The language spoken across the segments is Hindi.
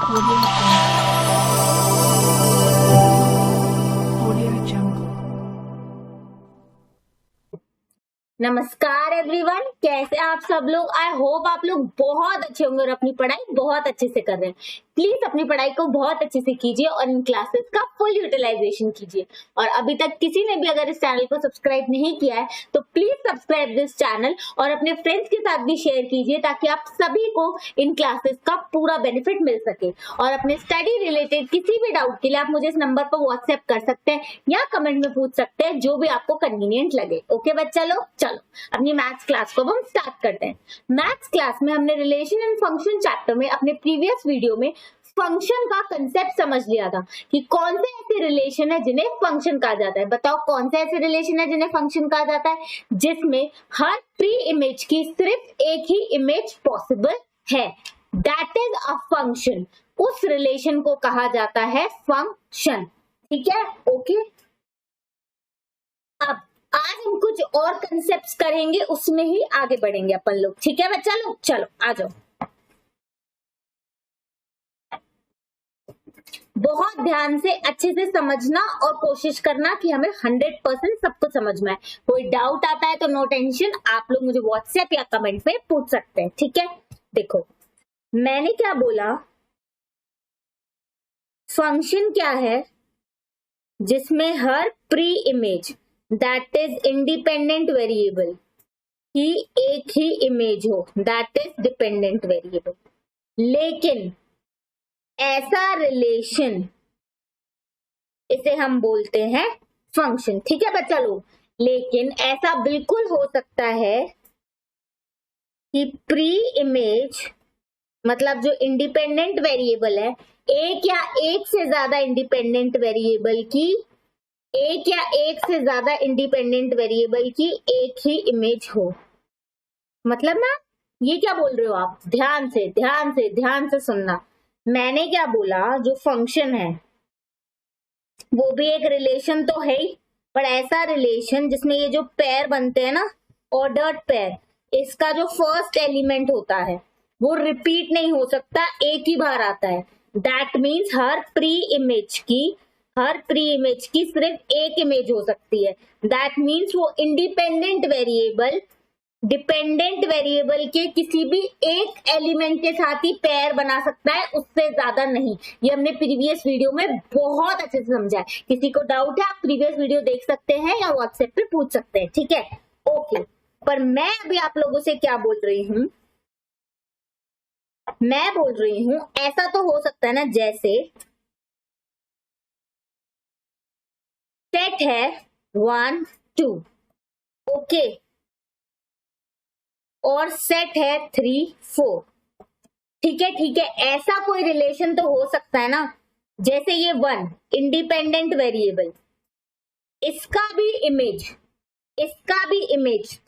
Audio Jungle. नमस्कार एवरीवन, कैसे आप सब लोग। आई होप आप लोग बहुत अच्छे होंगे और अपनी पढ़ाई बहुत अच्छे से कर रहे हैं। प्लीज अपनी पढ़ाई को बहुत अच्छे से कीजिए और इन क्लासेस का फुल यूटिलाइजेशन कीजिए। और अभी तक किसी ने भी अगर इस चैनल को सब्सक्राइब नहीं किया है तो प्लीज सब्सक्राइब दिस चैनल और अपने फ्रेंड्स के साथ भी शेयर कीजिए ताकि आप सभी को इन क्लासेस का पूरा बेनिफिट मिल सके। और अपने स्टडी रिलेटेड किसी भी डाउट के लिए आप मुझे इस नंबर पर व्हाट्सएप कर सकते हैं या कमेंट में पूछ सकते हैं, जो भी आपको कन्वीनियंट लगे। ओके बच्चा लोग, चलो अपनी मैथ्स क्लास को हम स्टार्ट करते हैं। मैथ्स क्लास में हमने रिलेशन एंड फंक्शन चैप्टर में अपने प्रीवियस वीडियो में फंक्शन का कंसेप्ट समझ लिया था कि कौन से ऐसे रिलेशन है जिन्हें फंक्शन कहा जाता है। बताओ कौन से ऐसे रिलेशन है जिन्हें फंक्शन कहा जाता है, जिसमें हर प्री इमेज की सिर्फ एक ही इमेज पॉसिबल है, दैट इज अ फंक्शन। उस रिलेशन को कहा जाता है फंक्शन। ठीक है, ओके। अब आज हम कुछ और कंसेप्ट्स करेंगे, उसमें ही आगे बढ़ेंगे अपन लोग। ठीक है बच्चा लोग, चलो आ जाओ। बहुत ध्यान से अच्छे से समझना और कोशिश करना कि हमें 100% सब कुछ समझ में आए। कोई डाउट आता है तो नो टेंशन, आप लोग मुझे व्हाट्सएप या कमेंट में पूछ सकते हैं। ठीक है, देखो मैंने क्या बोला, फंक्शन क्या है जिसमें हर pre image that is independent variable की एक ही इमेज हो, दैट इज डिपेंडेंट वेरिएबल। लेकिन ऐसा रिलेशन, इसे हम बोलते हैं फंक्शन। ठीक है बच्चा लोग, लेकिन ऐसा बिल्कुल हो सकता है कि प्री इमेज मतलब जो इंडिपेंडेंट वेरिएबल है, एक या एक से ज्यादा इंडिपेंडेंट वेरिएबल की एक या एक से ज्यादा इंडिपेंडेंट वेरिएबल की एक ही इमेज हो। मतलब ना, ये क्या बोल रहे हो आप, ध्यान से ध्यान से ध्यान से सुनना। मैंने क्या बोला, जो फंक्शन है वो भी एक रिलेशन तो है ही, पर ऐसा रिलेशन जिसमें ये जो पेयर बनते हैं ना, ऑर्डर्ड पेयर, इसका जो फर्स्ट एलिमेंट होता है वो रिपीट नहीं हो सकता, एक ही बार आता है। That means her pre image की सिर्फ एक इमेज हो सकती है। दैट मीन्स वो इंडिपेंडेंट वेरिएबल डिपेंडेंट वेरिएबल के किसी भी एक एलिमेंट के साथ ही पेयर बना सकता है, उससे ज्यादा नहीं। ये हमने प्रीवियस वीडियो में बहुत अच्छे से समझा है। किसी को डाउट है आप प्रीवियस वीडियो देख सकते हैं या व्हाट्सएप पे पूछ सकते हैं। ठीक है, ओके। पर मैं अभी आप लोगों से क्या बोल रही हूं, मैं बोल रही हूं ऐसा तो हो सकता है ना, जैसे सेट है 1 2, ओके, और सेट है 3 4। ठीक है, ऐसा कोई रिलेशन तो हो सकता है ना। जैसे ये 1 इंडिपेंडेंट वेरिएबल, इसका भी इमेज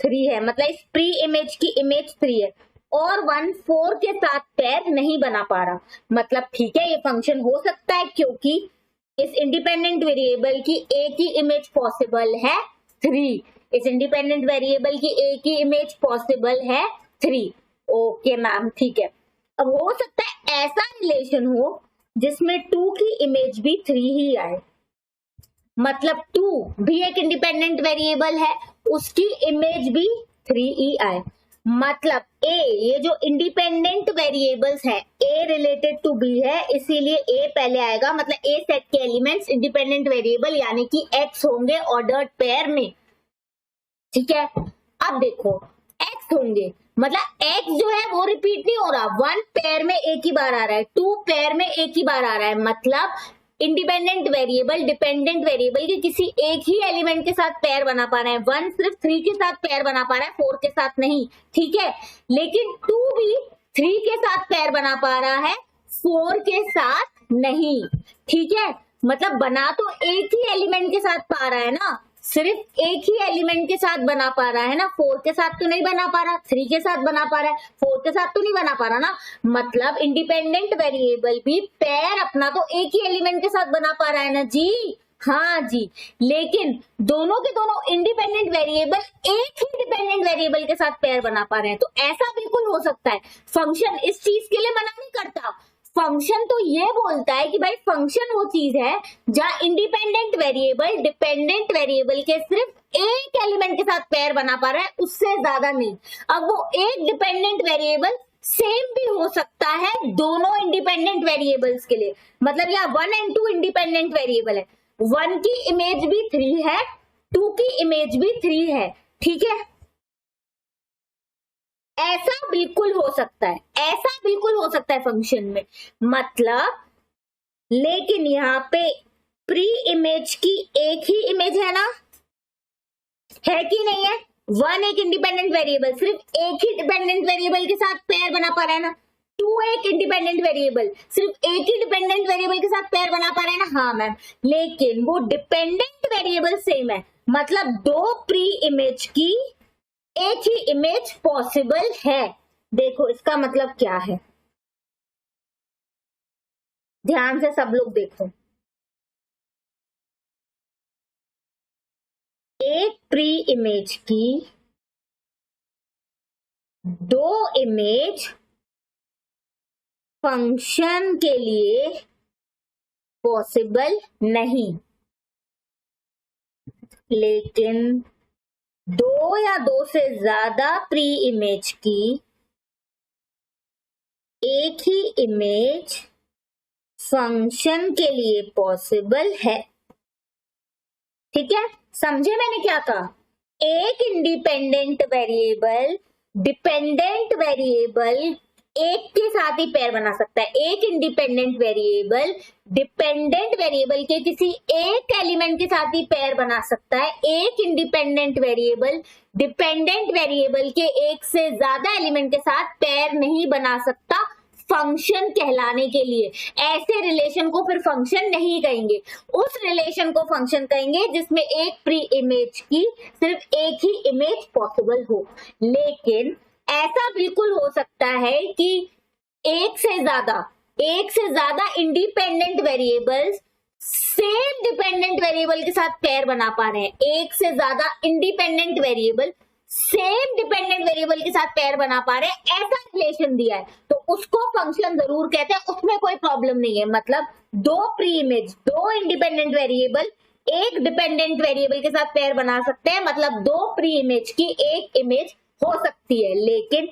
3 है, मतलब इस प्री इमेज की इमेज 3 है, और 1 4 के साथ पेयर नहीं बना पा रहा। मतलब ठीक है, ये फंक्शन हो सकता है क्योंकि इस इंडिपेंडेंट वेरिएबल की एक ही इमेज पॉसिबल है 3। इस इंडिपेंडेंट वेरिएबल की एक ही इमेज पॉसिबल है 3। ओके मैम, ठीक है। अब हो सकता है ऐसा रिलेशन हो जिसमें 2 की इमेज भी 3 ही आए, मतलब 2 भी एक इंडिपेंडेंट वेरिएबल है, उसकी इमेज भी 3 ही आए। मतलब ए, ये जो इंडिपेंडेंट वेरिएबल्स है, ए रिलेटेड टू बी है, इसीलिए ए पहले आएगा। मतलब ए सेट के एलिमेंट्स इंडिपेंडेंट वेरिएबल यानी कि एक्स होंगे ऑर्डर्ड पेयर में। ठीक है, अब देखो एक्स होंगे, मतलब एक्स जो है वो रिपीट नहीं हो रहा। 1 पेयर में एक ही बार आ रहा है, 2 पेयर में एक ही बार आ रहा है। मतलब इंडिपेंडेंट वेरिएबल डिपेंडेंट वेरिएबल के किसी एक ही एलिमेंट के साथ पेयर बना पा रहा है। 1 सिर्फ 3 के साथ पेयर बना पा रहा है, 4 के साथ नहीं। ठीक है, लेकिन 2 भी 3 के साथ पेयर बना पा रहा है, 4 के साथ नहीं। ठीक है, मतलब बना तो एक ही एलिमेंट के साथ पा रहा है ना, सिर्फ एक ही एलिमेंट के साथ बना पा रहा है ना, 4 के साथ तो नहीं बना पा रहा, 3 के साथ बना पा रहा है, 4 के साथ तो नहीं बना पा रहा ना। मतलब इंडिपेंडेंट वेरिएबल भी पेयर अपना तो एक ही एलिमेंट के साथ बना पा रहा है ना जी। हाँ जी, लेकिन दोनों के दोनों इंडिपेंडेंट वेरिएबल एक ही डिपेंडेंट वेरिएबल के साथ पेयर बना पा रहे हैं। तो ऐसा बिल्कुल हो सकता है। फंक्शन इस चीज के लिए मना नहीं करता, फंक्शन तो ये बोलता है कि भाई फंक्शन वो चीज है जहां इंडिपेंडेंट वेरिएबल डिपेंडेंट वेरिएबल के सिर्फ एक एलिमेंट के साथ पेयर बना पा रहा है, उससे ज्यादा नहीं। अब वो एक डिपेंडेंट वेरिएबल सेम भी हो सकता है दोनों इंडिपेंडेंट वेरिएबल्स के लिए, मतलब यहाँ 1 और 2 इंडिपेंडेंट वेरिएबल है, 1 की इमेज भी 3 है, 2 की इमेज भी 3 है, ठीक है। ऐसा बिल्कुल हो सकता है, ऐसा बिल्कुल हो सकता है फंक्शन में, मतलब लेकिन यहाँ पे प्री इमेज की एक ही इमेज है ना, है कि नहीं है। 1 एक इंडिपेंडेंट वेरिएबल सिर्फ एक ही डिपेंडेंट वेरिएबल के साथ पेयर बना पा रहा है ना, 2 एक इंडिपेंडेंट वेरिएबल सिर्फ एक ही डिपेंडेंट वेरिएबल के साथ पेयर बना पा रहे हैं ना, हाँ मैम, लेकिन वो डिपेंडेंट वेरिएबल सेम है, मतलब 2 प्री इमेज की एक ही इमेज पॉसिबल है। देखो इसका मतलब क्या है, ध्यान से सब लोग देखो, एक प्री इमेज की 2 इमेज फंक्शन के लिए पॉसिबल नहीं, लेकिन 2 या 2 से ज्यादा प्री इमेज की एक ही इमेज फंक्शन के लिए पॉसिबल है, ठीक है। समझे मैंने क्या कहा, एक इंडिपेंडेंट वेरिएबल डिपेंडेंट वेरिएबल एक के साथ ही पेयर बना सकता है, एक इंडिपेंडेंट वेरिएबल डिपेंडेंट वेरिएबल के किसी एक एलिमेंट के साथ ही पेयर बना सकता है, एक इंडिपेंडेंट वेरिएबल डिपेंडेंट वेरिएबल के एक से ज्यादा एलिमेंट के साथ पेयर नहीं बना सकता फंक्शन कहलाने के लिए। ऐसे रिलेशन को फिर फंक्शन नहीं कहेंगे, उस रिलेशन को फंक्शन कहेंगे जिसमें एक प्री इमेज की सिर्फ एक ही इमेज पॉसिबल हो। लेकिन ऐसा बिल्कुल हो सकता है कि एक से ज्यादा independent variables same dependent variable के साथ पेयर बना पा रहे हैं, एक से ज्यादा independent variable same dependent variable के साथ पेयर बना पा रहे हैं, ऐसा रिलेशन दिया है तो उसको फंक्शन जरूर कहते हैं, उसमें कोई प्रॉब्लम नहीं है। मतलब 2 प्री इमेज 2 इंडिपेंडेंट वेरिएबल एक डिपेंडेंट वेरिएबल के साथ पेयर बना सकते हैं, मतलब 2 प्री इमेज की एक इमेज हो सकती है, लेकिन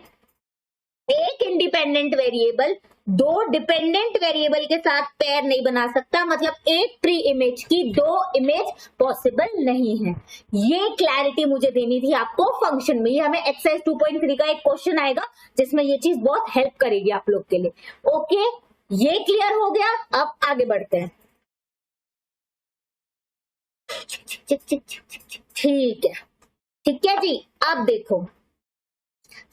एक इंडिपेंडेंट वेरिएबल 2 डिपेंडेंट वेरिएबल के साथ पेयर नहीं बना सकता, मतलब एक प्री इमेज की 2 इमेज पॉसिबल नहीं है। ये क्लैरिटी मुझे देनी थी आपको फंक्शन में। ये हमें एक्सरसाइज 2.3 का एक क्वेश्चन आएगा जिसमें ये चीज बहुत हेल्प करेगी आप लोग के लिए। ओके, ये क्लियर हो गया, अब आगे बढ़ते हैं। ठीक है जी, अब देखो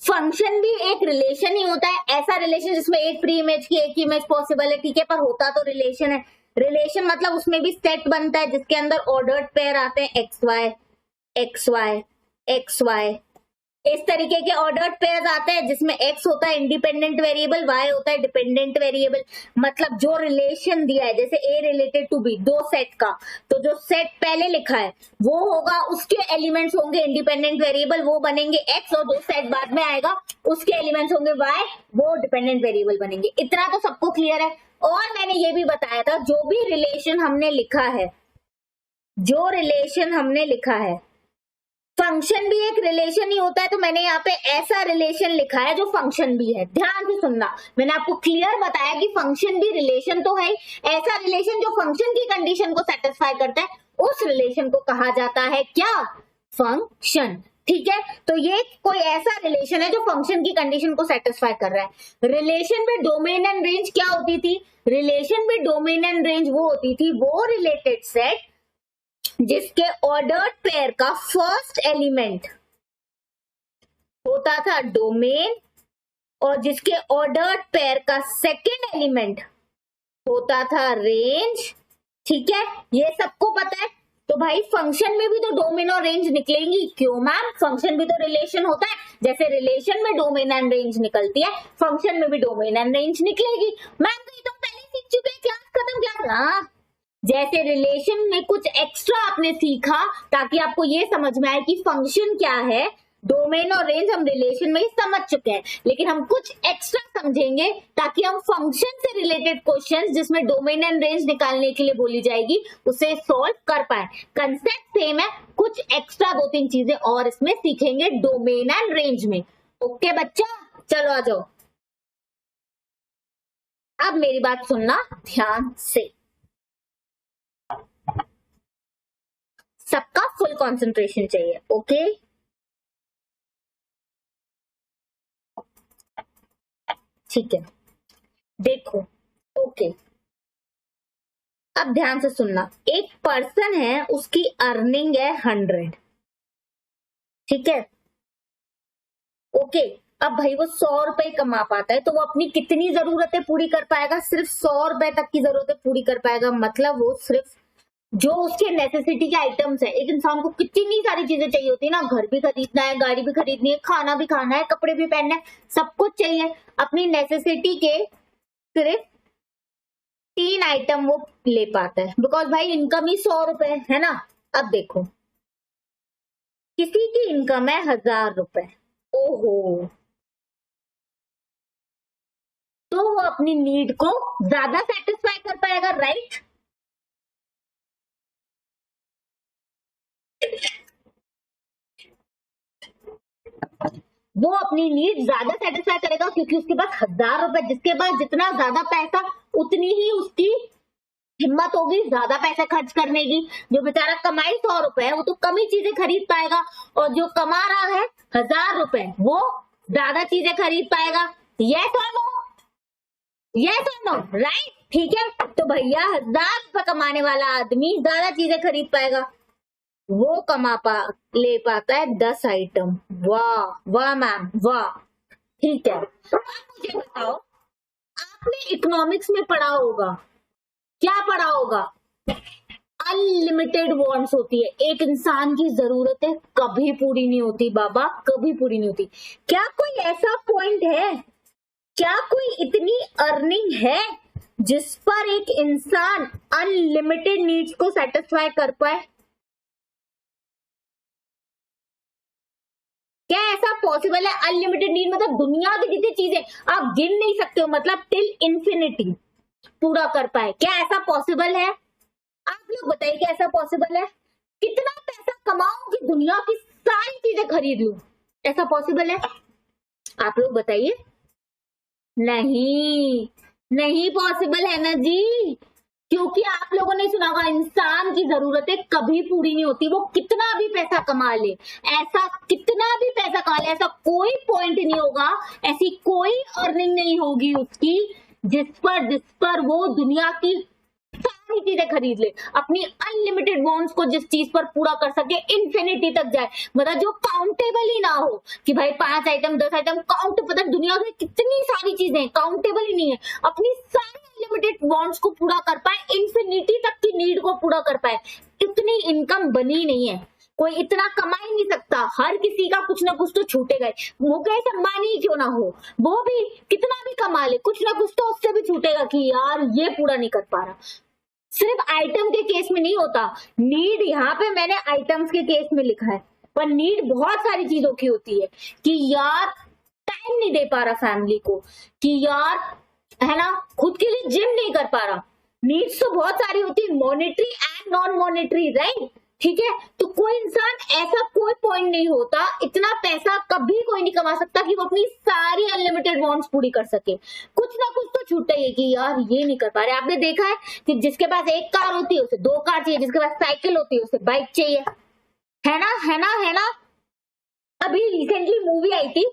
फंक्शन भी एक रिलेशन ही होता है, ऐसा रिलेशन जिसमें एक प्री इमेज की एक इमेज पॉसिबल है, ठीक है, पर होता तो रिलेशन है। रिलेशन मतलब उसमें भी सेट बनता है जिसके अंदर ऑर्डर्ड पेयर आते हैं, X Y X Y X Y, इस तरीके के ऑर्डर्ड पेयर्स आते हैं जिसमें एक्स होता है इंडिपेंडेंट वेरिएबल, वाई होता है डिपेंडेंट वेरिएबल। मतलब जो रिलेशन दिया है जैसे ए रिलेटेड टू बी, 2 सेट का, तो जो सेट पहले लिखा है वो होगा, उसके एलिमेंट्स होंगे इंडिपेंडेंट वेरिएबल, वो बनेंगे एक्स, और जो सेट बाद में आएगा उसके एलिमेंट्स होंगे वाई, वो डिपेंडेंट वेरिएबल बनेंगे। इतना तो सबको क्लियर है। और मैंने ये भी बताया था जो भी रिलेशन हमने लिखा है, जो रिलेशन हमने लिखा है, फंक्शन भी एक रिलेशन ही होता है, तो मैंने यहाँ पे ऐसा रिलेशन लिखा है जो फंक्शन भी है। ध्यान से सुनना, मैंने आपको क्लियर बताया कि फंक्शन भी रिलेशन तो है, ऐसा रिलेशन जो फंक्शन की कंडीशन को सेटिस्फाई करता है उस रिलेशन को कहा जाता है क्या, फंक्शन। ठीक है, तो ये कोई ऐसा रिलेशन है जो फंक्शन की कंडीशन को सेटिस्फाई कर रहा है। रिलेशन में डोमेन एंड रेंज क्या होती थी, रिलेशन में डोमेन एंड रेंज वो होती थी, वो रिलेटेड सेट जिसके ऑर्डर्ड पेयर का फर्स्ट एलिमेंट होता था डोमेन और जिसके ऑर्डर्ड पेयर का सेकंड एलिमेंट होता था रेंज। ठीक है, ये सबको पता है। तो भाई फंक्शन में भी तो डोमेन और रेंज निकलेंगी, क्यों मैम, फंक्शन भी तो रिलेशन होता है, जैसे रिलेशन में डोमेन एंड रेंज निकलती है फंक्शन में भी डोमेन एंड रेंज निकलेगी। मैम तो ये तो पहले सीख चुके हैं, क्लास खत्म, क्लास। जैसे रिलेशन में कुछ एक्स्ट्रा आपने सीखा ताकि आपको ये समझ में आए कि फंक्शन क्या है, डोमेन और रेंज हम रिलेशन में ही समझ चुके हैं, लेकिन हम कुछ एक्स्ट्रा समझेंगे ताकि हम फंक्शन से रिलेटेड क्वेश्चंस जिसमें डोमेन एंड रेंज निकालने के लिए बोली जाएगी उसे सॉल्व कर पाए। कंसेप्ट सेम है, कुछ एक्स्ट्रा 2-3 चीजें और इसमें सीखेंगे डोमेन एंड रेंज में। ओके बच्चा, चलो आ जाओ। अब मेरी बात सुनना ध्यान से, सबका फुल कंसंट्रेशन चाहिए। ओके, ठीक है, देखो। ओके, अब ध्यान से सुनना। एक पर्सन है, उसकी अर्निंग है 100, ठीक है। ओके, अब भाई वो 100 रुपए कमा पाता है, तो वो अपनी कितनी जरूरतें पूरी कर पाएगा? सिर्फ 100 रुपए तक की जरूरतें पूरी कर पाएगा। मतलब वो सिर्फ जो उसके नेसेसिटी के आइटम्स है, एक इंसान को कितनी सारी चीजें चाहिए होती है ना, घर भी खरीदना है, गाड़ी भी खरीदनी है, खाना भी खाना है, कपड़े भी पहनना है, सब कुछ चाहिए। अपनी नेसेसिटी के सिर्फ 3 आइटम वो ले पाता है, बिकॉज भाई इनकम ही 100 रुपए है ना। अब देखो, किसी की इनकम है 1000 रुपए, ओहो, तो वो अपनी नीड को ज्यादा सेटिस्फाई कर पाएगा, राइट? वो अपनी नीड ज्यादा सेटिस्फाई करेगा क्योंकि उसके पास 1000 रुपए, जिसके पास जितना ज्यादा पैसा उतनी ही उसकी हिम्मत होगी ज्यादा पैसे खर्च करने की। जो बेचारा कमाई 100 रुपए है वो तो कम ही चीजें खरीद पाएगा, और जो कमा रहा है 1000 रुपए वो ज्यादा चीजें खरीद पाएगा। यस और नो? यस और नो? राइट, ठीक है। तो भैया 1000 रुपए कमाने वाला आदमी ज्यादा चीजें खरीद पाएगा, वो ले पाता है 10 आइटम। वाह वाह मैम वाह, ठीक है। अब मुझे बताओ, आपने इकोनॉमिक्स में पढ़ा होगा, क्या पढ़ा होगा? अनलिमिटेड वांट्स होती है, एक इंसान की जरूरतें कभी पूरी नहीं होती बाबा, कभी पूरी नहीं होती। क्या कोई ऐसा पॉइंट है, क्या कोई इतनी अर्निंग है जिस पर एक इंसान अनलिमिटेड नीड्स को सेटिस्फाई कर पाए? क्या ऐसा पॉसिबल है? अनलिमिटेड नीड मतलब दुनिया की जितनी चीजें आप गिन नहीं सकते हो, मतलब टिल इंफिनिटी पूरा कर पाए, क्या ऐसा पॉसिबल है? आप लोग बताइए, क्या ऐसा पॉसिबल है? कितना पैसा कमाऊं कि दुनिया की सारी चीजें खरीद लूं, ऐसा पॉसिबल है? आप लोग बताइए। नहीं, नहीं पॉसिबल है ना जी, क्योंकि आप लोगों ने सुना होगा इंसान की जरूरतें कभी पूरी नहीं होती, वो कितना भी पैसा कमा ले, ऐसा कितना भी पैसा कमा ले, ऐसा कोई पॉइंट नहीं होगा, ऐसी कोई अर्निंग नहीं होगी उसकी जिस पर वो दुनिया की सारी चीजें खरीद ले, अपनी अनलिमिटेड वांट्स को जिस चीज पर पूरा कर सके, इन्फिनिटी तक जाए, मतलब जो काउंटेबल ही ना हो कि भाई 5 आइटम 10 आइटम काउंट, पता दुनिया में कितनी सारी चीजें काउंटेबल ही नहीं है, अपनी सारी अनलिमिटेड वांट्स को पूरा कर पाए, इन्फिनिटी तक की नीड को पूरा कर पाए। इतनी इनकम बनी नहीं है, कोई इतना कमा ही नहीं सकता, हर किसी का कुछ ना कुछ तो छूटेगा ही। मुकेश अंबानी ही क्यों ना हो, वो भी कितना भी कमा ले, कुछ ना कुछ तो उससे भी छूटेगा कि यार ये पूरा नहीं कर पा रहा। सिर्फ आइटम के केस में नहीं होता नीड, यहाँ पे मैंने आइटम्स के केस में लिखा है, पर नीड बहुत सारी चीजों की होती है कि यार टाइम नहीं दे पा रहा फैमिली को, कि यार है ना खुद के लिए जिम नहीं कर पा रहा। नीड्स तो बहुत सारी होती है, monetary and non monetary, right? ठीक है, तो कोई इंसान ऐसा कोई पॉइंट नहीं होता, इतना पैसा कभी कोई नहीं कमा सकता कि वो अपनी सारी अनलिमिटेड वांट्स पूरी कर सके, कुछ ना कुछ तो छूटे ही कि यार ये नहीं कर पा रहे। आपने देखा है कि जिसके पास एक कार होती है उसे 2 कार चाहिए, जिसके पास साइकिल होती है उसे बाइक चाहिए, है ना, है ना, है ना। अभी रिसेंटली मूवी आई थी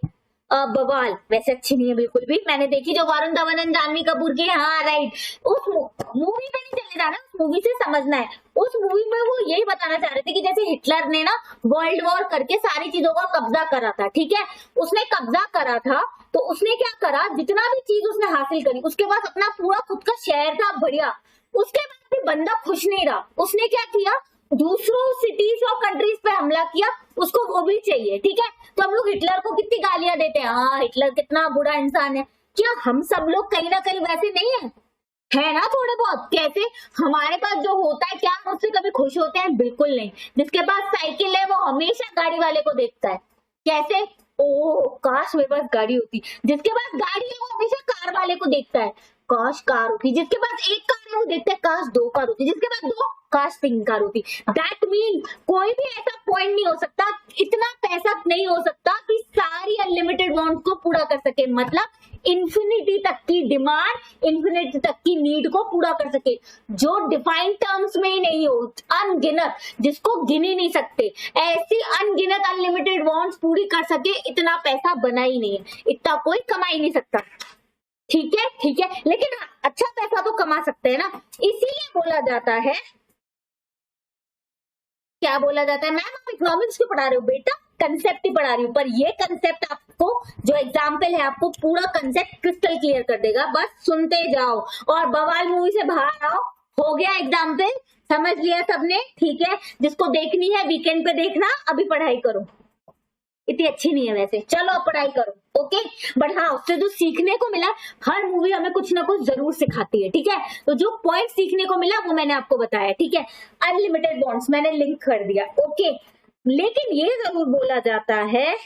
बवाल, वैसे अच्छी नहीं है बिल्कुल भी, मैंने देखी, जो वरुण धवन एंड जानवी कपूर की, हाँ राइट। उस मूवी पे नहीं चले जाना, उस मूवी से समझना है। उस मूवी में वो यही बताना चाह रहे थे कि जैसे हिटलर ने ना वर्ल्ड वॉर करके सारी चीजों का कब्जा करा था, ठीक है, उसने कब्जा करा था, तो उसने क्या करा, जितना भी चीज उसने हासिल करी, उसके पास अपना पूरा खुद का शहर था बढ़िया, उसके बाद भी बंदा खुश नहीं रहा, उसने क्या किया, दूसरों सिटीज और कंट्रीज पे हमला किया, उसको वो भी चाहिए, ठीक है। तो हम लोग हिटलर को कितनी गालियां देते हैं, हाँ हिटलर कितना बुरा इंसान है, क्या हम सब लोग कहीं ना कहीं वैसे नहीं है ना, थोड़े बहुत। कैसे हमारे पास जो होता है, क्या हम उससे कभी खुश होते हैं? बिल्कुल नहीं। जिसके पास साइकिल है वो हमेशा गाड़ी वाले को देखता है, कैसे? ओ काश मेरे पास गाड़ी होती। जिसके पास गाड़ी है वो हमेशा कार वाले को देखता है, काश कार होती। जिसके पास एक कार है वो देखता है काश 2 कार होती। जिसके पास 2, काश 3 कार होती। दैट मीन कोई भी ऐसा पॉइंट नहीं हो सकता, इतना पैसा नहीं हो सकता कि सारी अनलिमिटेड वांट्स को पूरा कर सके। मतलब इन्फिनिटी तक की डिमांड, इन्फिनिटी तक की नीड को पूरा कर सके, जो डिफाइंड टर्म्स में ही नहीं हो, अनगिनत, जिसको गिन ही नहीं सकते, ऐसी अनगिनत अनलिमिटेड वांट्स पूरी कर सके, इतना पैसा बना ही नहीं है, इतना कोई कमा ही नहीं सकता। ठीक है, ठीक है, लेकिन अच्छा पैसा तो कमा सकते हैं ना। इसीलिए बोला जाता है, क्या बोला जाता है, मैम आप इकोनॉमिक्स क्यों पढ़ा रहे हो? बेटा कंसेप्ट ही पढ़ा रही हूँ, पर ये कंसेप्ट आपको जो एग्जाम्पल है आपको पूरा कंसेप्ट क्रिस्टल क्लियर कर देगा, बस सुनते जाओ और बवाल मूवी से बाहर आओ। हो गया एग्जाम्पल, समझ लिया सबने? ठीक है, जिसको देखनी है वीकेंड पे देखना, अभी पढ़ाई करो, इतनी अच्छी नहीं है वैसे, चलो अब पढ़ाई करो। ओके, बट हाँ उससे जो सीखने को मिला, हर मूवी हमें कुछ ना कुछ जरूर सिखाती है। ठीक है, तो जो पॉइंट सीखने को मिला वो मैंने आपको बताया। ठीक है, अनलिमिटेड बॉन्ड्स मैंने लिंक कर दिया। ओके, लेकिन ये जरूर बोला जाता है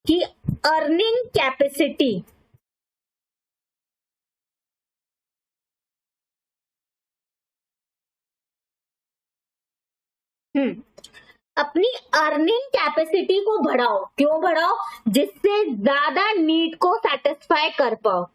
कि अर्निंग कैपेसिटी, अपनी अर्निंग कैपेसिटी को बढ़ाओ। क्यों बढ़ाओ? जिससे ज्यादा नीड को सेटिस्फाई कर पाओ।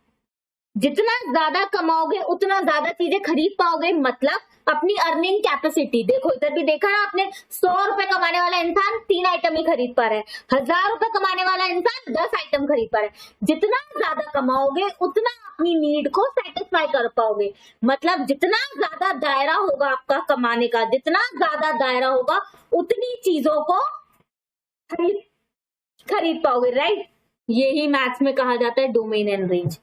जितना ज्यादा कमाओगे उतना ज्यादा चीजें खरीद पाओगे। मतलब अपनी अर्निंग कैपेसिटी देखो, इधर भी देखा ना आपने, 100 रुपए कमाने वाला इंसान 3 आइटम ही खरीद पा रहा है, 1000 रुपए कमाने वाला इंसान 10 आइटम खरीद पा रहा है। जितना ज्यादा कमाओगे उतना अपनी नीड को सेटिस्फाई कर पाओगे। मतलब जितना ज्यादा दायरा होगा आपका कमाने का, जितना ज्यादा दायरा होगा उतनी चीजों को खरीद पाओगे। राइट, यही मैथ्स में कहा जाता है डोमेन एंड रेंज।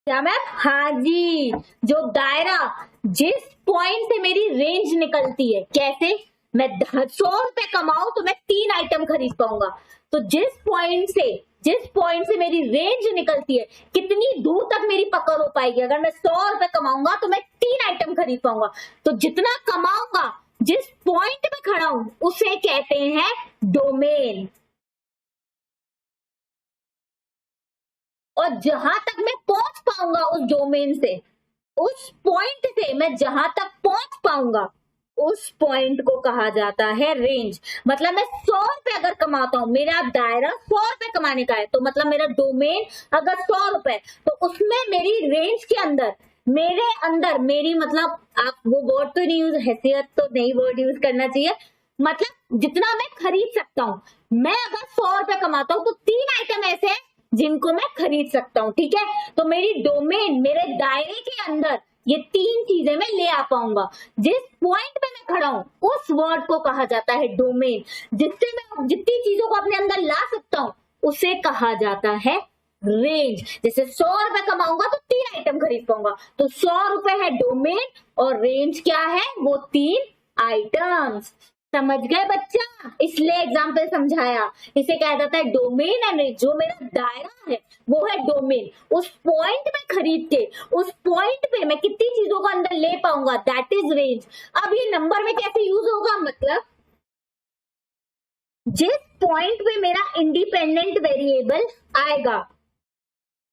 क्या मैम? हाँ जी, जो दायरा, जिस पॉइंट से मेरी रेंज निकलती है, कैसे? मैं 100 रुपए कमाऊं तो मैं 3 आइटम खरीद पाऊंगा। तो जिस पॉइंट से मेरी रेंज निकलती है, कितनी दूर तक मेरी पकड़ हो पाएगी। अगर मैं 100 रुपए कमाऊंगा तो मैं 3 आइटम खरीद पाऊंगा। तो जितना कमाऊंगा, जिस पॉइंट पे खड़ा हूं, उसे कहते हैं डोमेन। और जहां तक मैं पहुंच पाऊंगा उस डोमेन से, उस पॉइंट से मैं जहां तक पहुंच पाऊंगा, उस पॉइंट को कहा जाता है रेंज। मतलब मैं 100 रुपए अगर कमाता हूं, मेरा दायरा 100 रुपए कमाने का है, तो मतलब मेरा डोमेन अगर 100 रुपए, तो उसमें मेरी रेंज के अंदर, मेरे अंदर मेरी, मतलब आप वो वर्ड तो नहीं यूज, हैसियत तो नहीं वर्ड यूज करना चाहिए, मतलब जितना मैं खरीद सकता हूं, मैं अगर 100 रुपए कमाता हूं तो 3 आइटम ऐसे हैं जिनको मैं खरीद सकता हूं। ठीक है, तो मेरी डोमेन, मेरे दायरे के अंदर ये 3 चीजें मैं ले आ पाऊंगा। जिस पॉइंट पे मैं खड़ा हूं उस वर्ड को कहा जाता है डोमेन। जिससे मैं जितनी चीजों को अपने अंदर ला सकता हूं उसे कहा जाता है रेंज। जैसे 100 रुपए कमाऊंगा तो 3 आइटम खरीद पाऊंगा, तो 100 रुपए है डोमेन और रेंज क्या है? वो 3 आइटम्स। समझ गए बच्चा? इसलिए एग्जाम्पल समझाया, इसे कहा जाता है डोमेन एंड रेंज। जो मेरा दायरा है वो है डोमेन। उस पॉइंट में खरीद के, उस पॉइंट पे मैं कितनी चीजों को अंदर ले पाऊंगा, दैट इज रेंज। अब ये नंबर में कैसे यूज होगा? मतलब जिस पॉइंट पे मेरा इंडिपेंडेंट वेरिएबल आएगा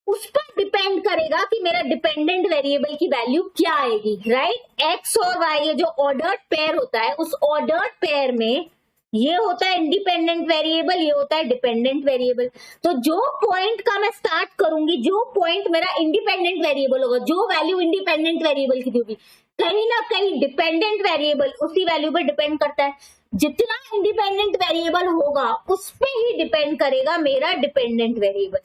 उस पर डिपेंड करेगा कि मेरा डिपेंडेंट वेरिएबल की वैल्यू क्या आएगी। राइट, एक्स और वाई, ये जो ऑर्डर्ड पेयर होता है, उस ऑर्डर्ड पेयर में ये होता है इंडिपेंडेंट वेरिएबल, ये होता है डिपेंडेंट वेरिएबल। तो जो पॉइंट का मैं स्टार्ट करूंगी, जो पॉइंट मेरा इंडिपेंडेंट वेरिएबल होगा, जो वैल्यू इंडिपेंडेंट वेरिएबल की होगी, कहीं ना कहीं डिपेंडेंट वेरिएबल उसी वैल्यू पर डिपेंड करता है। जितना इंडिपेंडेंट वेरिएबल होगा उस पर ही डिपेंड करेगा मेरा डिपेंडेंट वेरिएबल।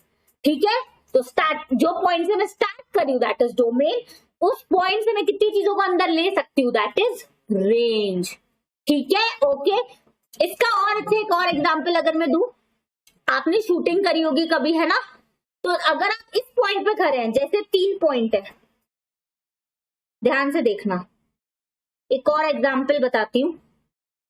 ठीक है, तो स्टार्ट, जो पॉइंट से मैं स्टार्ट कर रही हूँ दैट इज डोमेन, उस पॉइंट से मैं कितनी चीजों को अंदर ले सकती हूँ दैट इज रेंज। ठीक है, ओके। इसका और अच्छे एक और एग्जांपल अगर मैं दूं, आपने शूटिंग करी होगी कभी, है ना? तो अगर आप इस पॉइंट पे खड़े हैं, जैसे 3 पॉइंट है, ध्यान से देखना, एक और एग्जांपल बताती हूँ।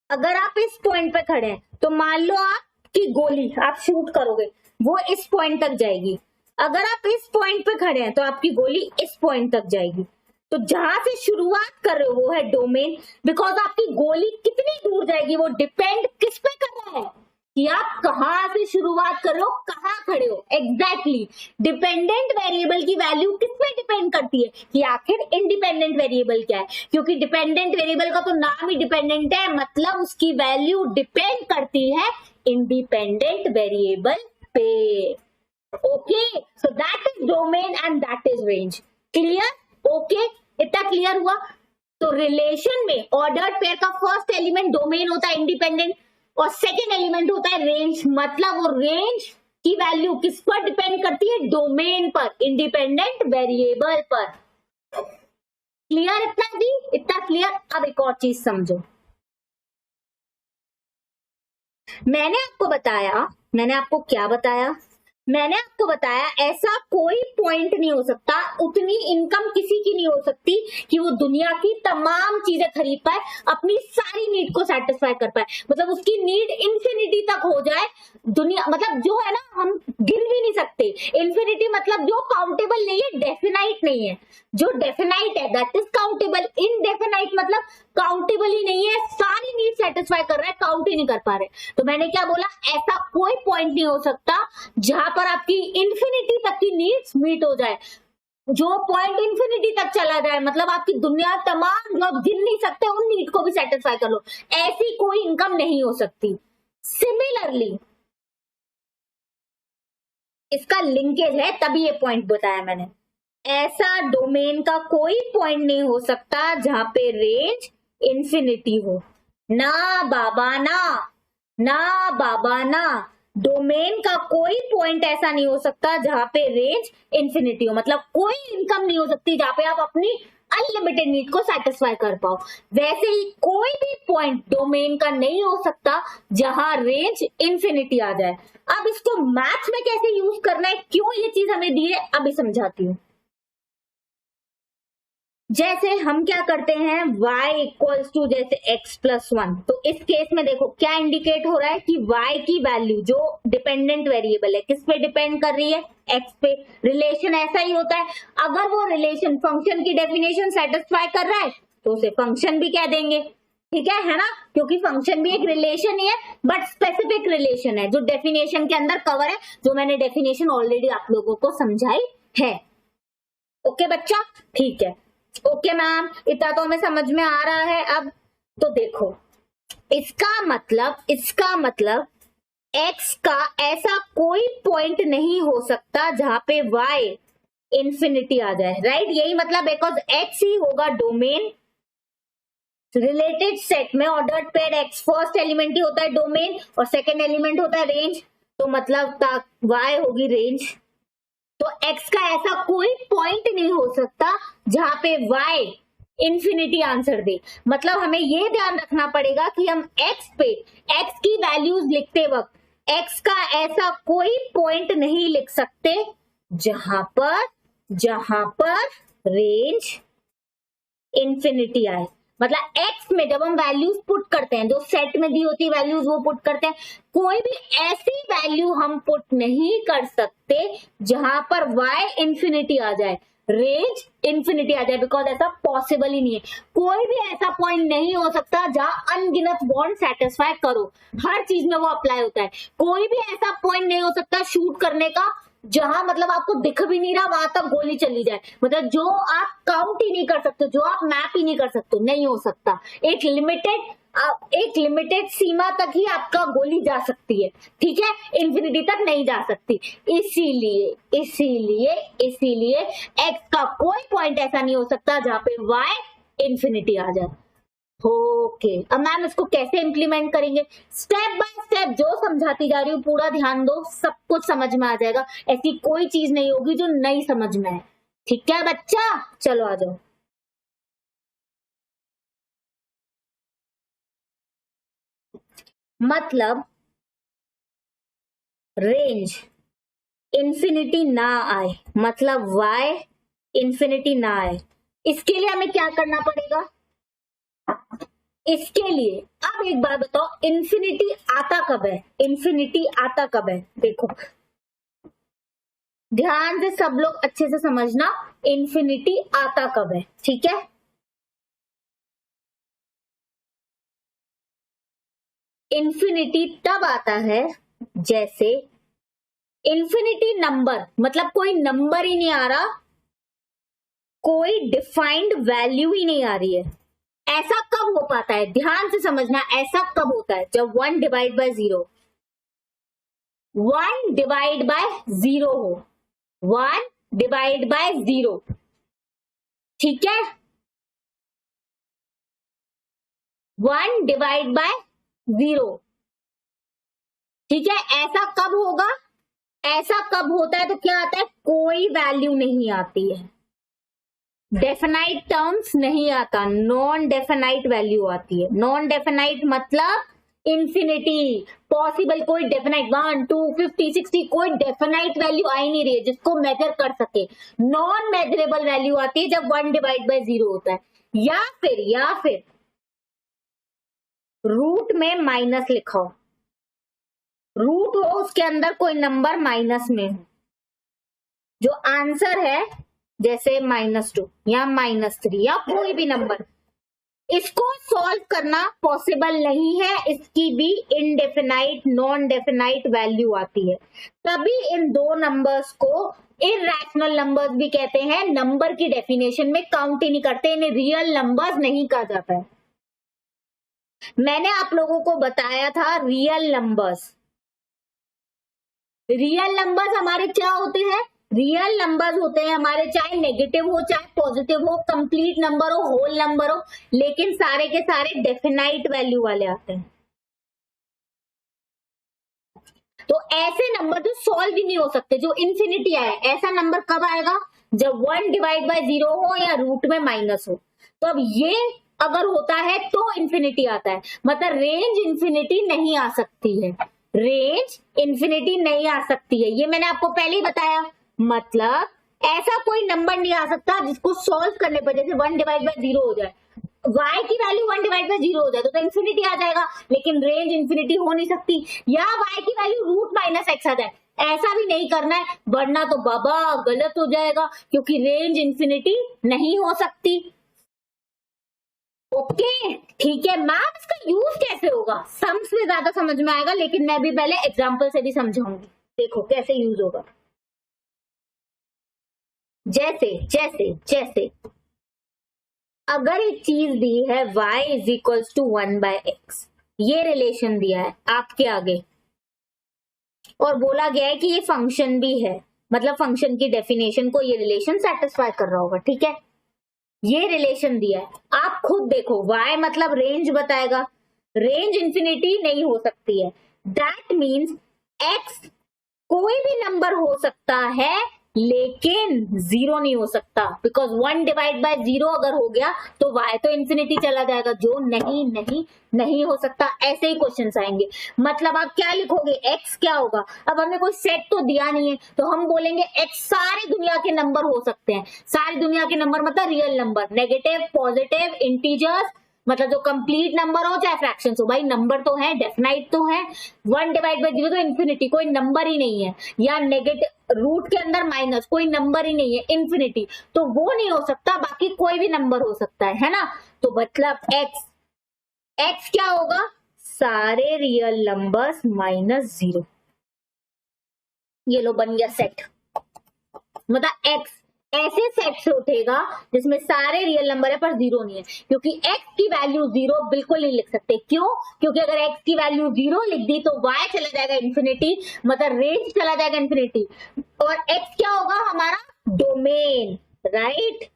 अगर आप इस पॉइंट पे खड़े हैं तो मान लो आपकी गोली आप शूट करोगे, वो इस पॉइंट तक जाएगी। अगर आप इस पॉइंट पे खड़े हैं तो आपकी गोली इस पॉइंट तक जाएगी। तो जहां से शुरुआत कर रहे हो वो है डोमेन, बिकॉज आपकी गोली कितनी दूर जाएगी वो डिपेंड किस पे कर रहा है? कि आप कहां से शुरुआत कर रहे हो, कहां खड़े हो। एग्जैक्टली डिपेंडेंट वेरिएबल की वैल्यू किस पे डिपेंड करती है कि आखिर इंडिपेंडेंट वेरिएबल क्या है, क्योंकि डिपेंडेंट वेरिएबल का तो नाम ही डिपेंडेंट है, मतलब उसकी वैल्यू डिपेंड करती है इंडिपेंडेंट वेरिएबल पे। Okay, so that is domain and that is range. Clear? Okay, इतना क्लियर हुआ। तो रिलेशन में ऑर्डर्ड पेयर का फर्स्ट एलिमेंट डोमेन होता है इंडिपेंडेंट, और सेकेंड एलिमेंट होता है रेंज। मतलब वो रेंज की वैल्यू किस पर डिपेंड करती है, डोमेन पर, इंडिपेंडेंट वेरिएबल पर। क्लियर इतना दी? इतना क्लियर। अब एक और चीज समझो, मैंने आपको क्या बताया, मैंने आपको बताया ऐसा कोई पॉइंट नहीं हो सकता, उतनी इनकम किसी की नहीं हो सकती कि वो दुनिया की तमाम चीजें खरीद पाए, अपनी सारी नीड को सेटिस्फाई कर पाए, मतलब उसकी नीड इंफिनिटी तक हो जाए। दुनिया मतलब जो है ना, हम गिन भी नहीं सकते। इंफिनिटी मतलब जो काउंटेबल नहीं है, डेफिनाइट नहीं है। जो डेफिनाइट है दैट इज काउंटेबल, इनडेफिनाइट मतलब काउंटेबल ही नहीं है, सारी नीड सेटिस्फाई कर रहा है, काउंट ही नहीं कर पा रहे। तो मैंने क्या बोला, ऐसा कोई पॉइंट नहीं हो सकता जहां पर आपकी इंफिनिटी तक की नीड्स मीट हो जाए। जो पॉइंट इंफिनिटी तक चला जाए मतलब आपकी दुनिया तमाम जो आप गिन नहीं सकते उन नीड को भी सेटिस्फाई कर लो, ऐसी कोई इनकम नहीं हो सकती। सिमिलरली इसका लिंकेज है, तभी ये पॉइंट बताया मैंने। ऐसा डोमेन का कोई पॉइंट नहीं हो सकता जहां पे रेंज इंफिनिटी हो। ना बाबा ना, ना बाबा ना, डोमेन का कोई पॉइंट ऐसा नहीं हो सकता जहां पे रेंज इंफिनिटी हो। मतलब कोई इनकम नहीं हो सकती जहां पे आप अपनी अनलिमिटेड नीड को सेटिस्फाई कर पाओ। वैसे ही कोई भी पॉइंट डोमेन का नहीं हो सकता जहां रेंज इंफिनिटी आ जाए। अब इसको मैथ्स में कैसे यूज करना है, क्यों ये चीज हमें दी है, अभी समझाती हूँ। जैसे हम क्या करते हैं, y इक्वल्स टू जैसे x प्लस 1, तो इस केस में देखो क्या इंडिकेट हो रहा है कि y की वैल्यू जो डिपेंडेंट वेरिएबल है किस पे डिपेंड कर रही है, x पे। रिलेशन ऐसा ही होता है, अगर वो रिलेशन फंक्शन की डेफिनेशन सेटिस्फाई कर रहा है तो उसे फंक्शन भी कह देंगे। ठीक है ना, क्योंकि फंक्शन भी एक रिलेशन ही है, बट स्पेसिफिक रिलेशन है जो डेफिनेशन के अंदर कवर है, जो मैंने डेफिनेशन ऑलरेडी आप लोगों को समझाई है। ओके बच्चा, ठीक है। ओके मैम, इतना तो हमें समझ में आ रहा है। अब तो देखो, इसका मतलब x का ऐसा कोई पॉइंट नहीं हो सकता जहां पे y इंफिनिटी आ जाए, राइट? यही मतलब, बिकॉज x ही होगा डोमेन। रिलेटेड सेट में ordered pair x first element ही होता है डोमेन और सेकेंड एलिमेंट होता है रेंज, तो मतलब y होगी रेंज। तो x का ऐसा कोई पॉइंट नहीं हो सकता जहां पे y इंफिनिटी आंसर दे। मतलब हमें यह ध्यान रखना पड़ेगा कि हम x पे x की वैल्यूज लिखते वक्त x का ऐसा कोई पॉइंट नहीं लिख सकते जहां पर रेंज इंफिनिटी आए। मतलब x में जब हम वैल्यूज पुट करते हैं, जो सेट में दी होती वैल्यूज वो पुट करते हैं, कोई भी ऐसी वैल्यू हम पुट नहीं कर सकते जहां पर y इंफिनिटी आ जाए, रेंज इंफिनिटी आ जाए, बिकॉज ऐसा पॉसिबल ही नहीं है। कोई भी ऐसा पॉइंट नहीं हो सकता जहां अनगिनत बॉन्ड सेटिस्फाई करो, हर चीज में वो अप्लाई होता है। कोई भी ऐसा पॉइंट नहीं हो सकता शूट करने का जहां मतलब आपको दिख भी नहीं रहा वहां तक गोली चली जाए, मतलब जो आप काउंट ही नहीं कर सकते, जो आप मैप ही नहीं कर सकते, नहीं हो सकता। एक लिमिटेड सीमा तक ही आपका गोली जा सकती है, ठीक है, इंफिनिटी तक नहीं जा सकती। इसीलिए एक्स का कोई पॉइंट ऐसा नहीं हो सकता जहां पे वाई इंफिनिटी आ जाए। ओके, अब मैम इसको कैसे इंप्लीमेंट करेंगे, स्टेप बाय स्टेप जो समझाती जा रही हूँ पूरा ध्यान दो, सब कुछ समझ में आ जाएगा। ऐसी कोई चीज नहीं होगी जो नहीं समझ में है, ठीक है बच्चा? चलो आ जाओ। मतलब रेंज इंफिनिटी ना आए, मतलब y इंफिनिटी ना आए, इसके लिए हमें क्या करना पड़ेगा? इसके लिए अब एक बात बताओ, इंफिनिटी आता कब है? इंफिनिटी आता कब है? देखो ध्यान से सब लोग अच्छे से समझना, इंफिनिटी आता कब है, ठीक है? इंफिनिटी तब आता है जैसे इंफिनिटी नंबर, मतलब कोई नंबर ही नहीं आ रहा, कोई डिफाइंड वैल्यू ही नहीं आ रही है। ऐसा कब हो पाता है, ध्यान से समझना, ऐसा कब होता है जब 1 डिवाइड बाय 0, 1 डिवाइड बाय 0 हो, 1 डिवाइड बाय 0, ठीक है, 1 डिवाइड बाय 0, ठीक है। ऐसा कब होगा, ऐसा कब होता है तो क्या आता है, कोई वैल्यू नहीं आती है, डेफिनाइट टर्म्स नहीं आता, नॉन डेफिनाइट वैल्यू आती है। नॉन डेफिनाइट मतलब इंफिनिटी, पॉसिबल कोई डेफिनाइट 1 2 50 60 कोई डेफिनाइट वैल्यू आ ही नहीं रही है जिसको मेजर कर सके, नॉन मेजरेबल वैल्यू आती है जब 1 डिवाइड बाय 0 होता है। या फिर रूट में माइनस लिखा हो, रूट हो उसके अंदर कोई नंबर माइनस में हो, जो आंसर है जैसे -2 या -3 या कोई भी नंबर, इसको सॉल्व करना पॉसिबल नहीं है, इसकी भी इनडेफिनाइट नॉन डेफिनाइट वैल्यू आती है। तभी इन दो नंबर्स को इरैशनल नंबर्स भी कहते हैं, नंबर की डेफिनेशन में काउंट ही नहीं करते, इन्हें रियल नंबर्स नहीं कहा जाता है। मैंने आप लोगों को बताया था रियल नंबर्स, रियल नंबर्स हमारे क्या होते हैं, रियल नंबर्स होते हैं हमारे, चाहे नेगेटिव हो चाहे पॉजिटिव हो, कंप्लीट नंबर हो होल नंबर हो, लेकिन सारे के सारे डेफिनाइट वैल्यू वाले आते हैं। तो ऐसे नंबर जो सॉल्व ही नहीं हो सकते, जो इंफिनिटी आए, ऐसा नंबर कब आएगा, जब 1 डिवाइड बाय 0 हो या रूट में माइनस हो। तो अब ये अगर होता है तो इंफिनिटी आता है, मतलब रेंज इंफिनिटी नहीं आ सकती है, रेंज इंफिनिटी नहीं आ सकती है, ये मैंने आपको पहले ही बताया। मतलब ऐसा कोई नंबर नहीं आ सकता जिसको सॉल्व करने पर जैसे 1 डिवाइड बाय 0 हो जाए, y की वैल्यू 1 डिवाइड बाय 0 हो जाए तो इंफिनिटी आ जाएगा, लेकिन रेंज इंफिनिटी हो नहीं सकती। या y की वैल्यू रूट माइनस एक्स आ जाए, ऐसा भी नहीं करना है, वरना तो बाबा गलत हो जाएगा, क्योंकि रेंज इंफिनिटी नहीं हो सकती। ओके ठीक है, मैम इसका यूज कैसे होगा, सम्स में ज्यादा समझ में आएगा, लेकिन मैं भी पहले एग्जाम्पल से भी समझाऊंगी, देखो कैसे यूज होगा। जैसे जैसे जैसे अगर एक चीज दी है y is equals to 1/x, ये रिलेशन दिया है आपके आगे और बोला गया है कि ये फंक्शन भी है, मतलब फंक्शन की डेफिनेशन को ये रिलेशन सेटिस्फाई कर रहा होगा, ठीक है। ये रिलेशन दिया है, आप खुद देखो, y मतलब रेंज बताएगा, रेंज इंफिनिटी नहीं हो सकती है, दैट मीन्स x कोई भी नंबर हो सकता है लेकिन 0 नहीं हो सकता, बिकॉज 1 डिवाइड बाय 0 अगर हो गया तो y तो इंफिनिटी चला जाएगा, जो नहीं नहीं नहीं हो सकता। ऐसे ही क्वेश्चंस आएंगे, मतलब आप क्या लिखोगे, x क्या होगा, अब हमें कोई सेट तो दिया नहीं है तो हम बोलेंगे x सारी दुनिया के नंबर हो सकते हैं, सारी दुनिया के नंबर मतलब real number, negative positive integers, मतलब जो कंप्लीट नंबर हो चाहे फ्रैक्शंस हो, भाई नंबर तो है, डेफिनाइट तो है। 1 डिवाइड बाय 0 तो इंफिनिटी, कोई नंबर ही नहीं है, या नेगेटिव रूट के अंदर माइनस, कोई नंबर ही नहीं है, इंफिनिटी, तो वो नहीं हो सकता, बाकी कोई भी नंबर हो सकता है ना। तो मतलब x क्या होगा, सारे रियल नंबर्स -0, ये लो बन गया सेट, मतलब x ऐसे सेट से उठेगा जिसमें सारे रियल नंबर है पर 0 नहीं है, क्योंकि x की वैल्यू 0 बिल्कुल नहीं लिख सकते। क्यों, क्योंकि अगर x की वैल्यू 0 लिख दी तो y चला जाएगा इंफिनिटी, मतलब रेंज चला जाएगा इंफिनिटी, और x क्या होगा हमारा domain, right,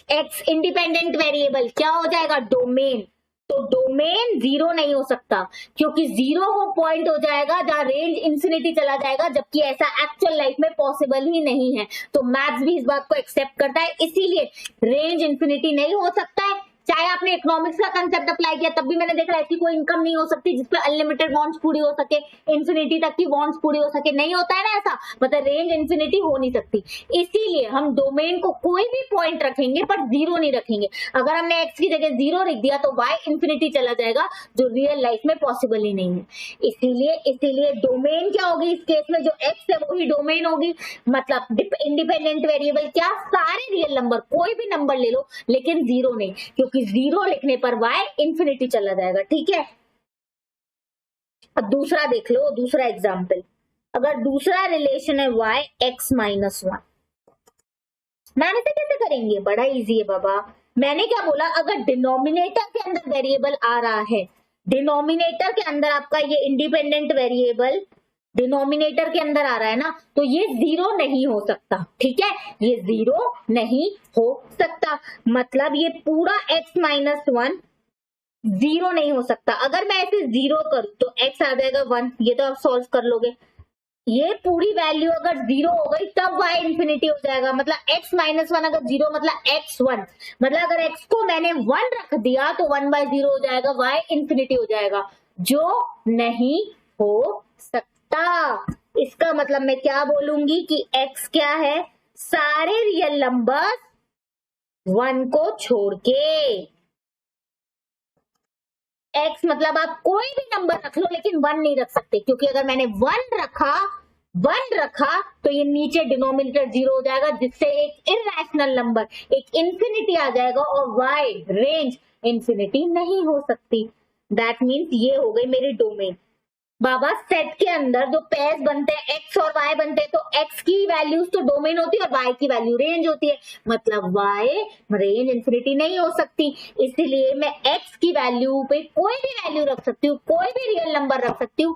x independent variable क्या हो जाएगा, डोमेन, तो डोमेन 0 नहीं हो सकता, क्योंकि 0 वो पॉइंट हो जाएगा जहां रेंज इंफिनिटी चला जाएगा, जबकि ऐसा एक्चुअल लाइफ में पॉसिबल ही नहीं है। तो मैथ्स भी इस बात को एक्सेप्ट करता है, इसीलिए रेंज इंफिनिटी नहीं हो सकता है। चाहे आपने इकोनॉमिक्स का कंसेप्ट अप्लाई किया तब भी मैंने देखा ऐसी कोई इनकम नहीं हो सकती जिसपे अनलिमिटेड वांट्स पूरी हो सके, इंफिनिटी तक की वांट्स पूरी हो सके, नहीं होता है ना ऐसा, मतलब रेंज इंफिनिटी हो नहीं सकती। इसीलिए हम डोमेन को कोई भी पॉइंट रखेंगे पर 0 नहीं रखेंगे। अगर हमने x की जगह 0 लिख दिया तो y इंफिनिटी चला जाएगा, जो रियल लाइफ में पॉसिबल ही नहीं है। इसीलिए डोमेन क्या होगी इस केस में, जो x है वही डोमेन होगी, मतलब इंडिपेंडेंट वेरिएबल क्या, सारे रियल नंबर, कोई भी नंबर ले लो लेकिन 0 नहीं, क्योंकि 0 लिखने पर y इंफिनिटी चला जाएगा, ठीक है। अब दूसरा देख लो, दूसरा एग्जाम्पल, अगर दूसरा रिलेशन है y x माइनस 1, मैंने से कैसे करेंगे? बड़ा इजी है बाबा। मैंने क्या बोला, अगर डिनोमिनेटर के अंदर वेरिएबल आ रहा है, डिनोमिनेटर के अंदर आपका ये इंडिपेंडेंट वेरिएबल डिनोमिनेटर के अंदर आ रहा है ना, तो ये जीरो नहीं हो सकता। ठीक है, ये जीरो नहीं हो सकता, मतलब ये पूरा x माइनस 1 जीरो नहीं हो सकता। अगर मैं ऐसे जीरो करूं तो x आ जाएगा 1, ये तो आप सॉल्व कर लोगे। ये पूरी वैल्यू अगर जीरो हो गई तब y इंफिनिटी हो जाएगा, मतलब x माइनस 1 अगर जीरो मतलब x1, मतलब अगर x को मैंने 1 रख दिया तो 1/0 हो जाएगा, y इंफिनिटी हो जाएगा, जो नहीं हो सकता। इसका मतलब मैं क्या बोलूंगी कि x क्या है, सारे रियल नंबर्स 1 को छोड़ के। x मतलब आप कोई भी नंबर रख लो लेकिन 1 नहीं रख सकते, क्योंकि अगर मैंने 1 रखा तो ये नीचे डिनोमिनेटर 0 हो जाएगा, जिससे एक इरैशनल नंबर, एक इंफिनिटी आ जाएगा, और y रेंज इंफिनिटी नहीं हो सकती। दैट मीन्स ये हो गई मेरी डोमेन। बाबा सेट के अंदर जो पेयर्स बनते हैं x और y बनते हैं, तो x की वैल्यूज तो डोमेन होती है और y की वैल्यू रेंज होती है, मतलब y रेंज इंफिनिटी नहीं हो सकती। इसलिए मैं x की वैल्यू पे कोई भी वैल्यू रख सकती हूँ, कोई भी रियल नंबर रख सकती हूँ।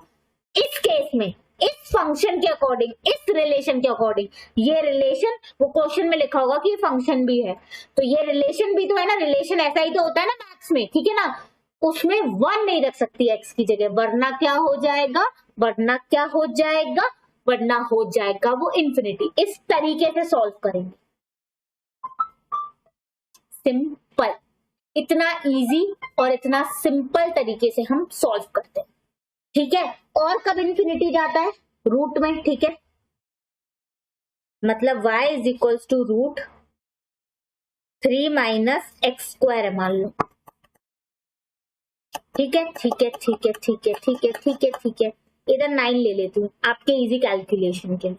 इस केस में इस फंक्शन के अकॉर्डिंग, इस रिलेशन के अकॉर्डिंग, ये रिलेशन वो क्वेश्चन में लिखा होगा कि ये फंक्शन भी है, तो ये रिलेशन भी तो है ना, रिलेशन ऐसा ही तो होता है ना मैथ्स में, ठीक है ना, उसमें 1 नहीं रख सकती x की जगह, वरना क्या हो जाएगा, वरना क्या हो जाएगा, वरना हो जाएगा वो इंफिनिटी। इस तरीके से सॉल्व करेंगे, सिंपल, इतना इजी और इतना सिंपल तरीके से हम सॉल्व करते हैं। ठीक है, और कब इंफिनिटी जाता है, रूट में। ठीक है, मतलब y is equals to root 3 minus X square है, मान लो। ठीक है, ठीक है, ठीक है, ठीक है, ठीक है, ठीक है, ठीक है, इधर 9 ले लेती हूँ आपके इजी कैलकुलेशन के लिए।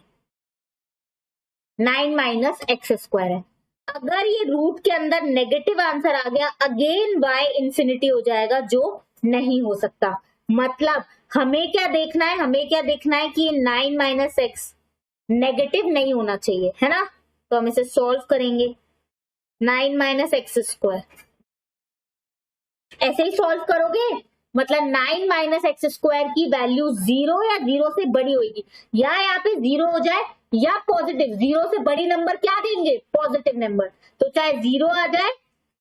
9 माइनस एक्स स्क्वायर है। अगर ये रूट के अंदर नेगेटिव आंसर आ गया, अगेन y इंफिनिटी हो जाएगा, जो नहीं हो सकता। मतलब हमें क्या देखना है, हमें क्या देखना है कि 9 माइनस एक्स नेगेटिव नहीं होना चाहिए, है ना, तो हम इसे सॉल्व करेंगे। 9 माइनस एक्स स्क्वायर ऐसे ही सॉल्व करोगे, मतलब 9 माइनस एक्स स्क्वायर की वैल्यू 0 या 0 से बड़ी होगी, या यहाँ पे 0 हो जाए या पॉजिटिव, 0 से बड़ी नंबर क्या देंगे, पॉजिटिव नंबर, तो चाहे 0 आ जाए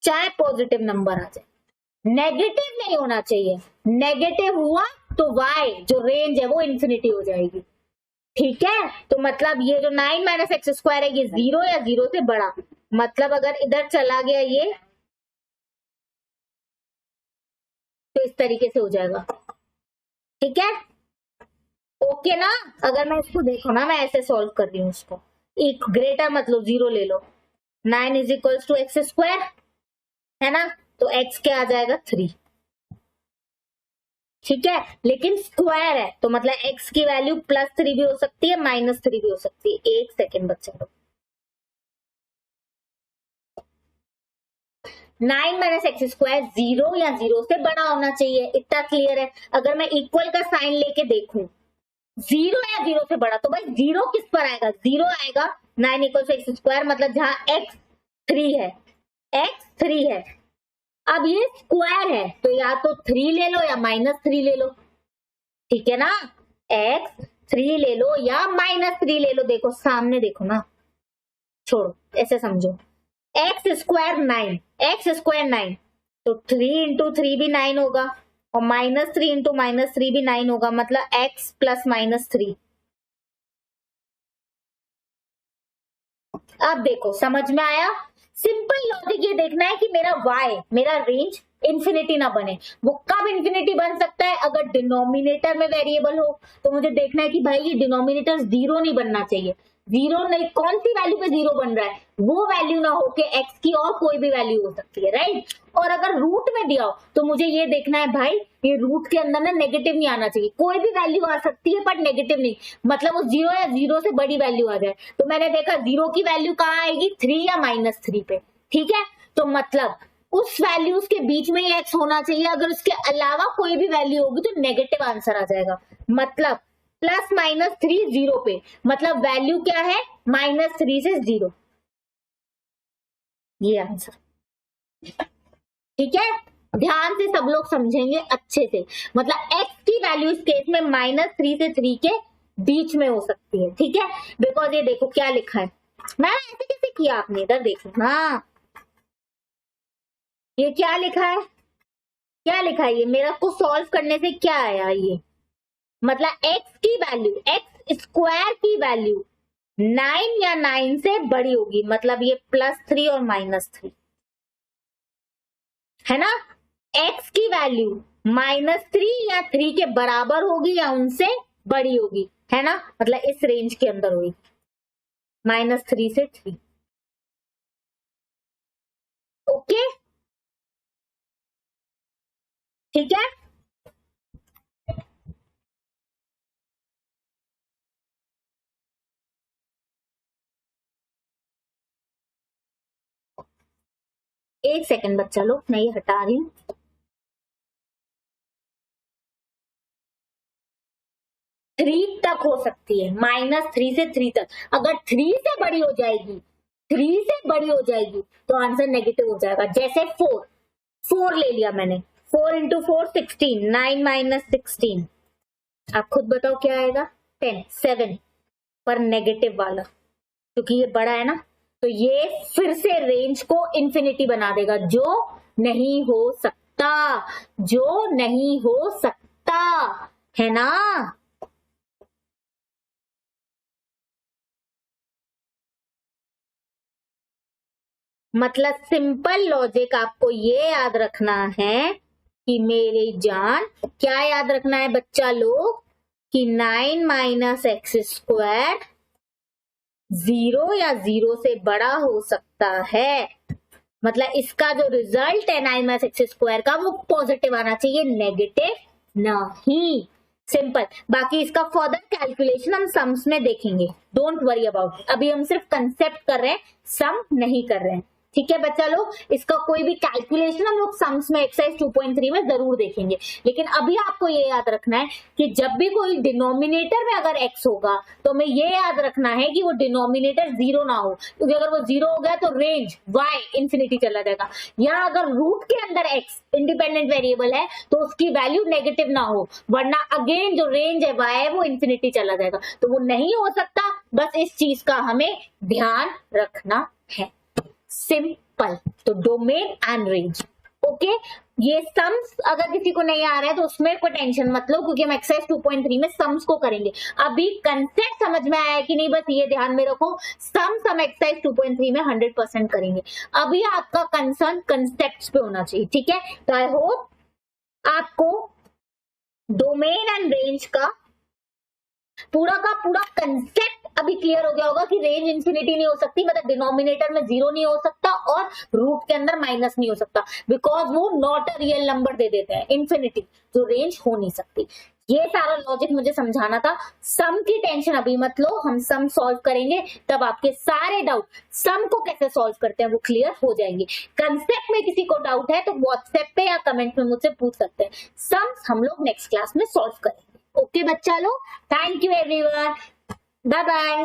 चाहे पॉजिटिव नंबर आ जाए, नेगेटिव नहीं होना चाहिए। नेगेटिव हुआ तो y जो रेंज है वो इंफिनिटी हो जाएगी। ठीक है, तो मतलब ये जो 9 माइनस एक्स स्क्वायर है ये 0 या 0 से बड़ा, मतलब अगर इधर चला गया ये, तो इस तरीके से हो जाएगा। ठीक है, ओके ना। अगर मैं इसको देखो ना, मैं ऐसे सॉल्व कर रही हूँ इसको, एक ग्रेटर मतलब 0 ले लो, 9 is equals to X square, है ना, तो x क्या आ जाएगा 3। ठीक है, लेकिन स्क्वायर है तो मतलब x की वैल्यू +3 भी हो सकती है, -3 भी हो सकती है। एक सेकेंड बच्चे लोग, 9 माइनस एक्स स्क्वायर 0 या 0 से बड़ा होना चाहिए, इतना क्लियर है। अगर मैं इक्वल का साइन लेके देखूं 0 या 0 से बड़ा, तो भाई 0 किस पर आएगा, 0 आएगा 9 इक्वल टू एक्स स्क्वायर, मतलब जहां x 3 है, x 3 है। अब ये स्क्वायर है तो या तो 3 ले लो या -3 ले लो, ठीक है ना, x 3 ले लो या -3 ले लो, देखो सामने देखो ना, छोड़ो ऐसे समझो, एक्स स्क्वायर 9, एक्स स्क्वायर 9, तो 3 इंटू 3 भी 9 होगा, और -3 इंटू -3 भी 9 होगा, मतलब x प्लस -3। अब देखो समझ में आया, सिंपल लॉजिक ये देखना है कि मेरा y, मेरा रेंज इंफिनिटी ना बने। वो कब इंफिनिटी बन सकता है, अगर डिनोमिनेटर में वेरिएबल हो, तो मुझे देखना है कि भाई ये डिनोमिनेटर 0 नहीं बनना चाहिए, 0 नहीं, कौन सी वैल्यू पे 0 बन रहा है, वो वैल्यू ना हो के x की और कोई भी वैल्यू हो सकती है, राइट। और अगर रूट में दिया हो तो मुझे ये देखना है भाई ये रूट के अंदर ना नेगेटिव नहीं आना चाहिए, कोई भी वैल्यू आ सकती है बट नेगेटिव नहीं, मतलब वो 0 या 0 से बड़ी वैल्यू आ जाए। तो मैंने देखा 0 की वैल्यू कहाँ आएगी, 3 या -3 पे, ठीक है, तो मतलब उस वैल्यूज के बीच में ही एक्स होना चाहिए, अगर उसके अलावा कोई भी वैल्यू होगी तो नेगेटिव आंसर आ जाएगा। मतलब +-3 0 पे, मतलब वैल्यू क्या है -3 से 0, ये आंसर। ठीक है, ध्यान से सब लोग समझेंगे अच्छे से। मतलब x की वैल्यू इस केस में -3 से 3 के बीच में हो सकती है। ठीक है, बिकॉज ये देखो क्या लिखा है, मैम ऐसे कैसे किया आपने, इधर देखो। हाँ, ये क्या लिखा है, क्या लिखा है, ये मेरा को सॉल्व करने से क्या आया, ये मतलब x की वैल्यू, x² की वैल्यू 9 या 9 से बड़ी होगी, मतलब ये +3 और -3 है ना। x की वैल्यू -3 या 3 के बराबर होगी या उनसे बड़ी होगी, है ना, मतलब इस रेंज के अंदर होगी, -3 से 3। ओके, ठीक है। एक सेकंड बच्चा लोग, मैं ये हटा रही हूँ। थ्री तक हो सकती है, -3 से 3 तक। अगर 3 से बड़ी हो जाएगी, 3 से बड़ी हो जाएगी तो आंसर नेगेटिव हो जाएगा। जैसे 4 ले लिया मैंने, 4 × 4 16, 9 - 16, आप खुद बताओ क्या आएगा, 10, 7 पर नेगेटिव वाला, क्योंकि ये बड़ा है ना, तो ये फिर से रेंज को इंफिनिटी बना देगा, जो नहीं हो सकता, जो नहीं हो सकता, है ना। मतलब सिंपल लॉजिक आपको ये याद रखना है कि मेरी जान, क्या याद रखना है बच्चा लोग, कि 9 - x², 0 या 0 से बड़ा हो सकता है। मतलब इसका जो रिजल्ट है 9 - x² का, वो पॉजिटिव आना चाहिए, नेगेटिव नहीं। सिंपल। बाकी इसका फर्दर कैलकुलेशन हम सम्स में देखेंगे, डोंट वरी अबाउट। अभी हम सिर्फ कंसेप्ट कर रहे हैं, सम नहीं कर रहे हैं। ठीक है बच्चा लोग, इसका कोई भी कैलकुलेशन हम लोग सम्स में एक्सरसाइज 2.3 में जरूर देखेंगे। लेकिन अभी आपको ये याद रखना है कि जब भी कोई डिनोमिनेटर में अगर x होगा तो हमें ये याद रखना है कि वो डिनोमिनेटर 0 ना हो, क्योंकि अगर वो 0 हो गया तो रेंज y इंफिनिटी चला जाएगा। या अगर रूट के अंदर x इंडिपेंडेंट वेरिएबल है तो उसकी वैल्यू नेगेटिव ना हो, वरना अगेन जो रेंज है y है वो इंफिनिटी चला जाएगा। तो वो नहीं हो सकता, बस इस चीज का हमें ध्यान रखना है। सिंपल। तो डोमेन एंड रेंज। ओके, ये सम्स अगर किसी को नहीं आ रहा है तो उसमें कोई टेंशन मत लो, क्योंकि हम एक्सरसाइज 2.3 में सम्स को करेंगे। अभी कंसेप्ट समझ में आया कि नहीं, बस ये ध्यान में रखो, सम्स हम एक्सरसाइज 2.3 में 100% करेंगे। अभी आपका कंसर्न कंसेप्ट्स पे होना चाहिए। ठीक है, तो आई होप आपको डोमेन एंड रेंज का पूरा कंसेप्ट अभी क्लियर हो गया होगा कि रेंज इंफिनिटी नहीं हो सकती, मतलब डिनोमिनेटर में 0 नहीं हो सकता और रूट के अंदर माइनस नहीं हो सकता, बिकॉज वो नॉट अ रियल नंबर दे देते हैं, इंफिनिटी, जो रेंज हो नहीं सकती। ये सारा लॉजिक मुझे समझाना था। सम की टेंशन अभी मत लो, हम सम सॉल्व करेंगे, तब आपके सारे डाउट सम को कैसे सॉल्व करते हैं वो क्लियर हो जाएंगे। कंसेप्ट में किसी को डाउट है तो व्हाट्सएप पे या कमेंट में मुझसे पूछ सकते हैं। सम्स हम लोग नेक्स्ट क्लास में सॉल्व करेंगे। ओके बच्चा लोग, thank you everyone, bye bye.